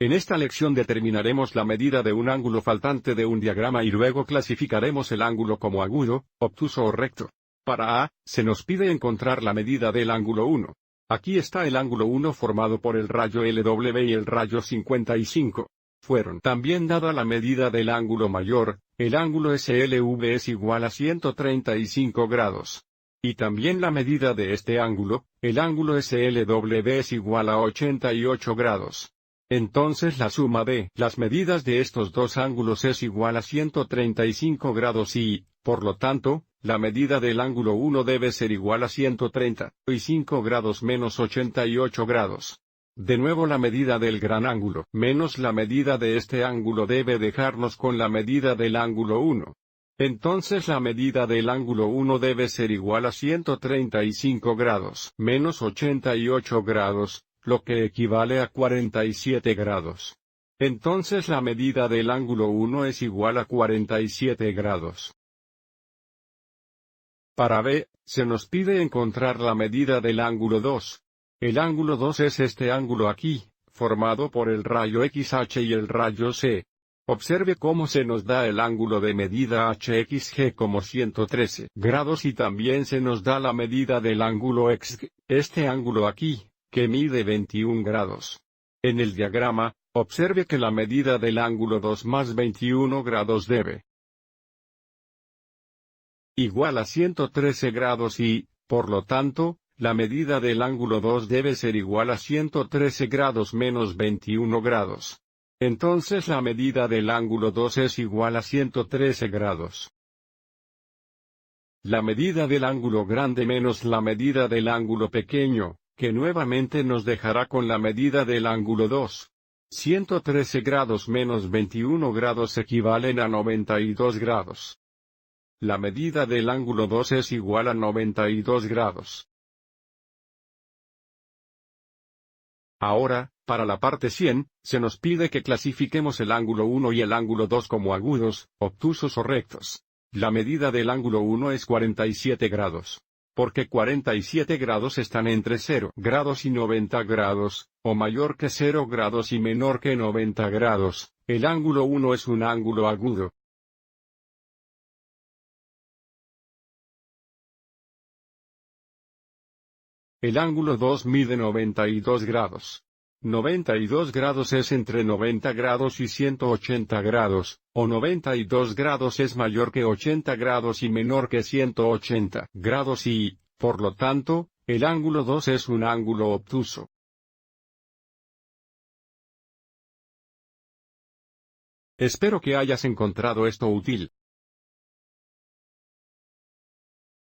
En esta lección determinaremos la medida de un ángulo faltante de un diagrama y luego clasificaremos el ángulo como agudo, obtuso o recto. Para A, se nos pide encontrar la medida del ángulo 1. Aquí está el ángulo 1 formado por el rayo LW y el rayo 55. Fueron también dada la medida del ángulo mayor, el ángulo SLV es igual a 135 grados. Y también la medida de este ángulo, el ángulo SLW es igual a 88 grados. Entonces la suma de las medidas de estos dos ángulos es igual a 135 grados y, por lo tanto, la medida del ángulo 1 debe ser igual a 135 grados menos 88 grados. De nuevo la medida del gran ángulo menos la medida de este ángulo debe dejarnos con la medida del ángulo 1. Entonces la medida del ángulo 1 debe ser igual a 135 grados menos 88 grados, lo que equivale a 47 grados. Entonces la medida del ángulo 1 es igual a 47 grados. Para B, se nos pide encontrar la medida del ángulo 2. El ángulo 2 es este ángulo aquí, formado por el rayo XH y el rayo C. Observe cómo se nos da el ángulo de medida HXG como 113 grados y también se nos da la medida del ángulo XG, este ángulo aquí, que mide 21 grados. En el diagrama, observe que la medida del ángulo 2 más 21 grados debe igual a 113 grados y, por lo tanto, la medida del ángulo 2 debe ser igual a 113 grados menos 21 grados. Entonces la medida del ángulo 2 es igual a 113 grados. La medida del ángulo grande menos la medida del ángulo pequeño, que nuevamente nos dejará con la medida del ángulo 2. 113 grados menos 21 grados equivalen a 92 grados. La medida del ángulo 2 es igual a 92 grados. Ahora, para la parte 100, se nos pide que clasifiquemos el ángulo 1 y el ángulo 2 como agudos, obtusos o rectos. La medida del ángulo 1 es 47 grados. Porque 47 grados están entre 0 grados y 90 grados, o mayor que 0 grados y menor que 90 grados, el ángulo 1 es un ángulo agudo. El ángulo 2 mide 92 grados. 92 grados es entre 90 grados y 180 grados, o 92 grados es mayor que 80 grados y menor que 180 grados y, por lo tanto, el ángulo 2 es un ángulo obtuso. Espero que hayas encontrado esto útil.